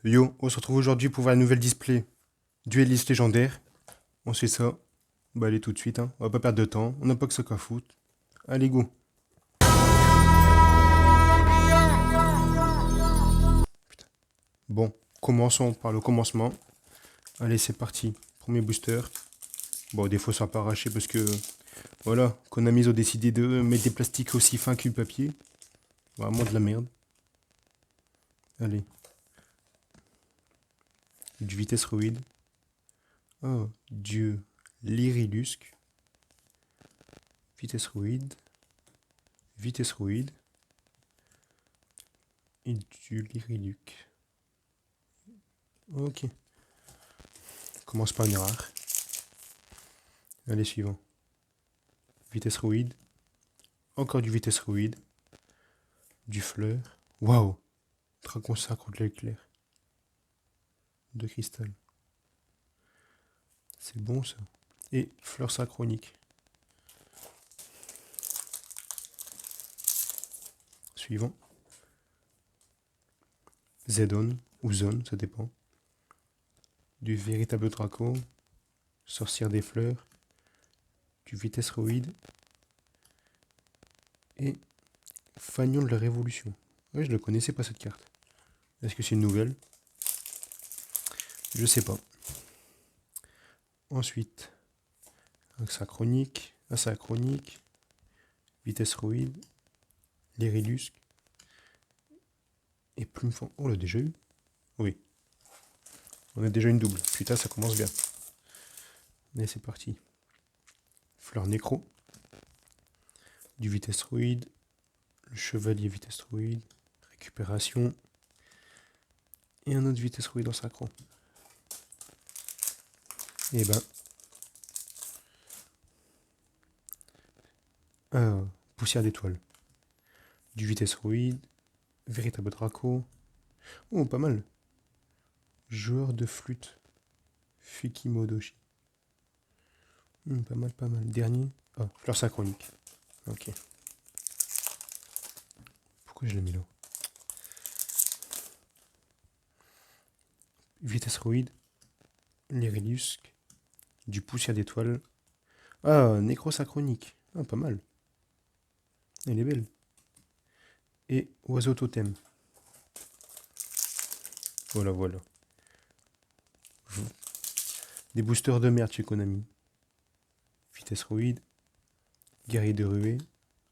Yo, on se retrouve aujourd'hui pour voir un nouvel display. Dueliste légendaire. On sait ça. Bah allez tout de suite, hein. On va pas perdre de temps. On n'a pas que ça qu'à foutre. Allez go. Bon, commençons par le commencement. Allez, c'est parti. Premier booster. Bon, des fois ça pas arraché parce que voilà, Konami ont décidé de mettre des plastiques aussi fins que le papier. Vraiment de la merde. Allez. Du vitesse ruide. Oh, Dieu. Lyrilusque. Vitesse ruide. Vitesse ruide. Et du Lyriluc. Ok. Commence par une rare. Allez, suivant. Vitesse ruide. Encore du vitesse ruide. Du fleur. Waouh. Dragon sacre de l'éclair. De cristal. C'est bon ça. Et fleur synchronique. Suivant. Zedon ou Zone, ça dépend. Du véritable Draco. Sorcière des fleurs. Du vitesse ruide. Et Fagnon de la Révolution. Ouais, je ne connaissais pas cette carte. Est-ce que c'est une nouvelle? Je sais pas. Ensuite, asynchronique, vitesse ruide, Lyrilusque et plume fan. Oh, on l'a déjà eu? Oui. On a déjà une double. Putain, ça commence bien. Allez, c'est parti. Fleur nécro. Du vitesse ruide. Le chevalier vitesse ruide. Récupération. Et un autre vitesse ruide en synchro. Et ben. Poussière d'étoile. Du vitesse ruide. Véritable Draco. Oh, pas mal. Joueur de flûte. Fukimodoshi. Pas mal, pas mal. Dernier. Ah, fleur synchronique. Ok. Pourquoi je l'ai mis là? Vitesse ruide. Lyrilusque. Du poussière d'étoile. Ah, nécrosynchronique. Ah, pas mal. Elle est belle. Et oiseau totem. Voilà, voilà. Des boosters de merde chez Konami. Vitesse ruide. Guerrier de ruée.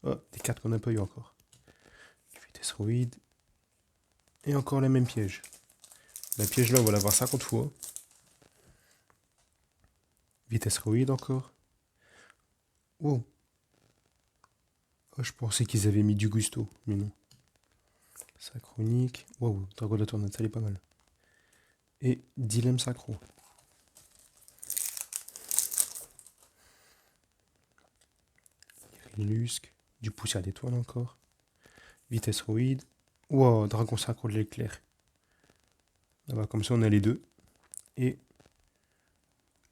Oh, des cartes qu'on n'a pas eu encore. Vitesse ruide. Et encore la même piège. La piège là, on va l'avoir 50 fois. Vitesse ruide encore. Oh. Oh, je pensais qu'ils avaient mis du gusto, mais non. Synchronique. Waouh, Dragon de la Tornade, ça allait pas mal. Et dilemme synchro. Lusque. Du poussière d'étoile encore. Vitesse ruide. Wow, dragon synchro de l'éclair. Ah bah, comme ça, on a les deux. Et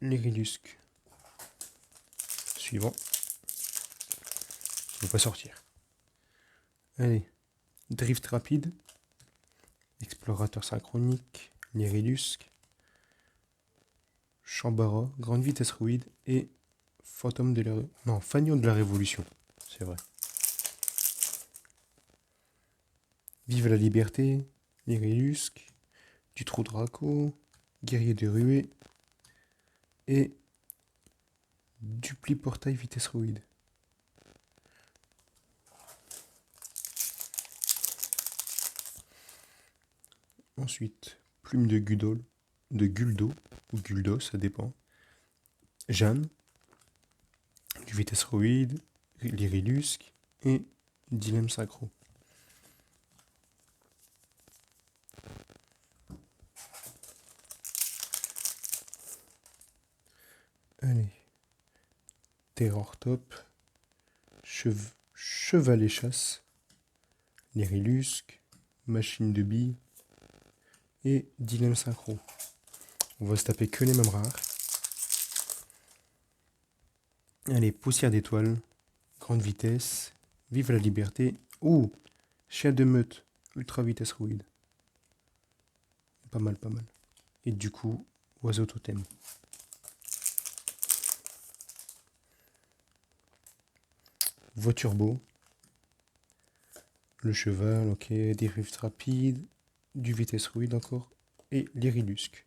les Rilusques. Suivant. Il ne va pas sortir. Allez. Drift rapide. Explorateur synchronique. Les Rilusques. Chambara. Grande vitesse ruide. Et Fantôme de la... Non, Fagnon de la Révolution. C'est vrai. Vive la liberté. Les Rilusques. Du trou Draco. Guerrier de ruée. Et Dupli portail vitesse ruide. Ensuite, plume de Guldo, ou Guldo, ça dépend. Jeanne, du vitesse ruide, Lyrilusque et dilemme synchro. Allez. Terror top, chevalet chasse, Lyrilusque, machine de billes et dilemme synchro. On va se taper que les mêmes rares. Allez, poussière d'étoile, grande vitesse, vive la liberté. Ouh, chien de meute, ultra vitesse ruide. Pas mal, pas mal. Et du coup, oiseau totem. Voiture beau. Le cheval, ok. Des rifts rapides. Du vitesse ruide encore. Et l'irilusque.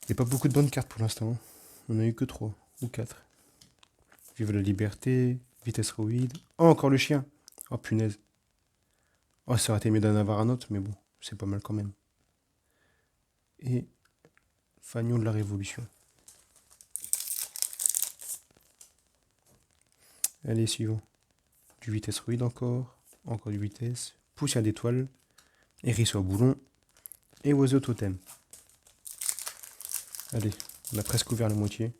Il n'y a pas beaucoup de bonnes cartes pour l'instant. On n'a eu que 3 ou 4. Vive la liberté. Vitesse ruide. Oh, encore le chien. Oh, punaise. Oh, ça aurait été mieux d'en avoir un autre, mais bon, c'est pas mal quand même. Et Fagnon de la Révolution. Allez, suivant. Du vitesse ruide encore. Encore du vitesse. Poussière d'étoile. Hérisson à boulon. Et oiseau totem. Allez, on a presque ouvert la moitié.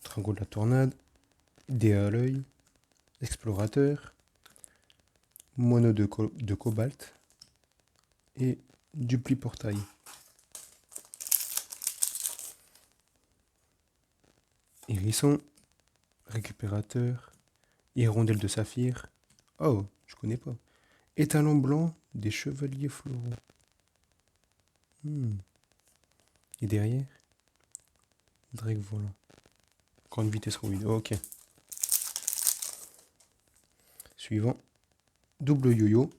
Tringot de la tornade. Dé à l'œil. Explorateur. Moineau de cobalt. Et du pli portail. Hérisson. Récupérateur. Hirondelle de saphir. Oh, je connais pas. Étalon blanc des chevaliers floraux. Et derrière, Drake volant. Grande vitesse ruide. Ok. Suivant. Double yo-yo.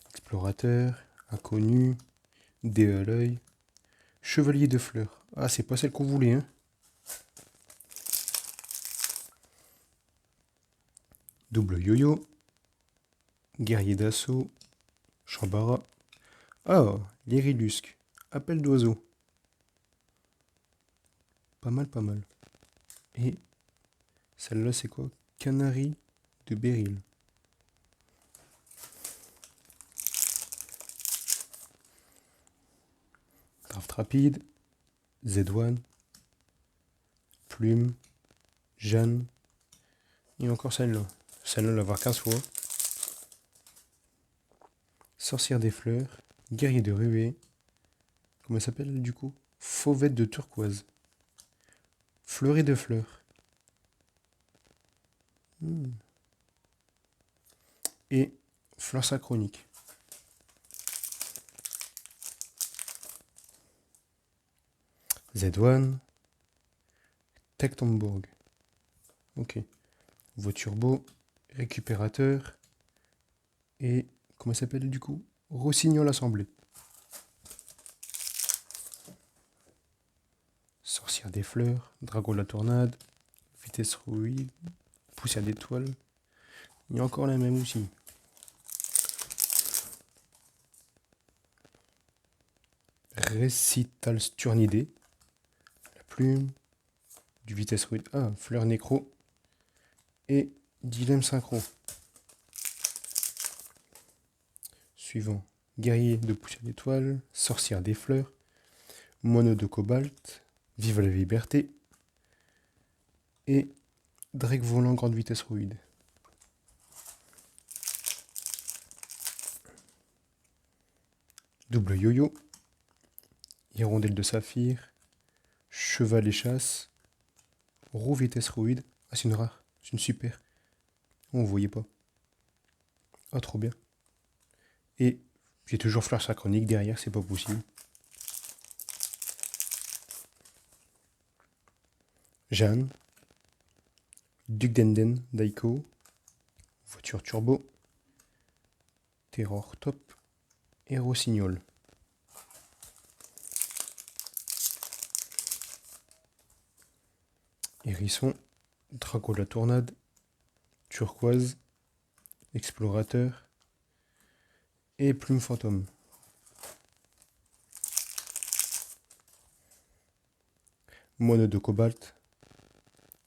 Explorateur. Inconnu. Dé à l'œil. Chevalier de fleurs. Ah, c'est pas celle qu'on voulait, hein. Double yo-yo. Guerrier d'assaut. Chambara. Ah, l'irilusque. Appel d'oiseau. Pas mal, pas mal. Et celle-là, c'est quoi? Canari de Beryl. Draft rapide. Z1. Plume. Jeanne. Et encore celle-là. Celle-là, on va voir 15 fois. Sorcière des fleurs. Guerrier de ruée. Comment ça s'appelle du coup? Fauvette de turquoise. Fleuret de fleurs. Et fleur synchronique. Z1. Tectombourg. Ok. Voiture beau. Récupérateur. Et comment ça s'appelle du coup? Rossignol assemblée. Sorcière des fleurs. Dragon de la tornade. Vitesse ruide. Poussière d'étoile. Il y a encore la même aussi. Récital sturnidé. La plume. Du vitesse ruide. Ah, fleur nécro. Et dilemme synchro. Suivant. Guerrier de poussière d'étoile. Sorcière des fleurs. Moineau de cobalt. Vive la liberté. Et Drake volant grande vitesse ruide. Double yo-yo. Hirondelle de saphir. Cheval et chasse. Roue vitesse ruide. Ah, c'est une rare. C'est une super. Oh, on voyait pas. Ah, trop bien. Et j'ai toujours fleur synchronique derrière, c'est pas possible. Jeanne. Duc d'Enden, Daiko. Voiture turbo. Terror top. Et Rossignol. Hérisson. Drago de la tornade. Turquoise. Explorateur. Et plume fantôme. Moineau de cobalt.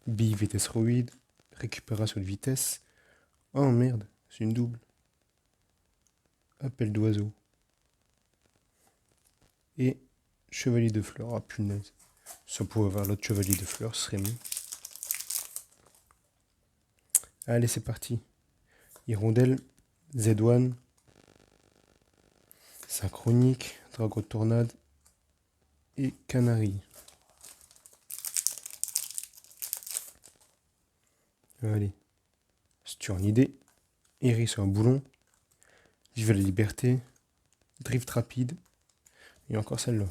Bille vitesse ruide. Récupération de vitesse. Oh merde, c'est une double. Appel d'oiseau. Et chevalier de fleurs. Ah punaise. Si on pouvait avoir l'autre chevalier de fleurs, ce serait mieux. Allez, c'est parti. Hirondelle, Z1. Synchronique, Dragon de tornade. Et Canari. Allez. Sturnidé. Hérisson à boulon. Vive la liberté. Drift rapide. Et encore celle-là.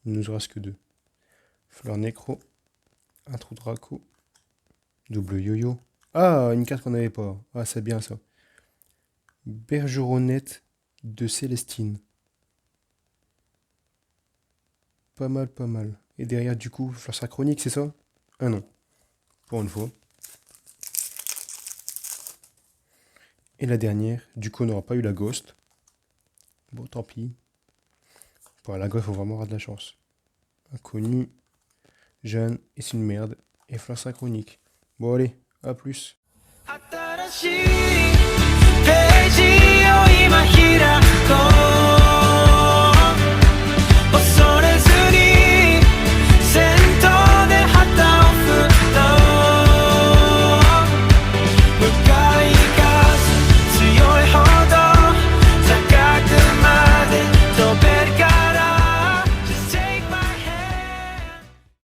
Il nous en reste que 2. Fleur Nécro. Un trou Draco. Double yo-yo. Ah, une carte qu'on n'avait pas. Ah, c'est bien ça. Bergeronnette de Célestine. Pas mal, pas mal. Et derrière, du coup, Fleur Synchronique, c'est ça? Ah non. Pour une fois. Et la dernière, du coup, on n'aura pas eu la Ghost. Bon, tant pis. Pour la Ghost, il faut vraiment avoir de la chance. Inconnu. Jeanne, et c'est une merde. Et Fleur Synchronique. Bon, allez, à plus.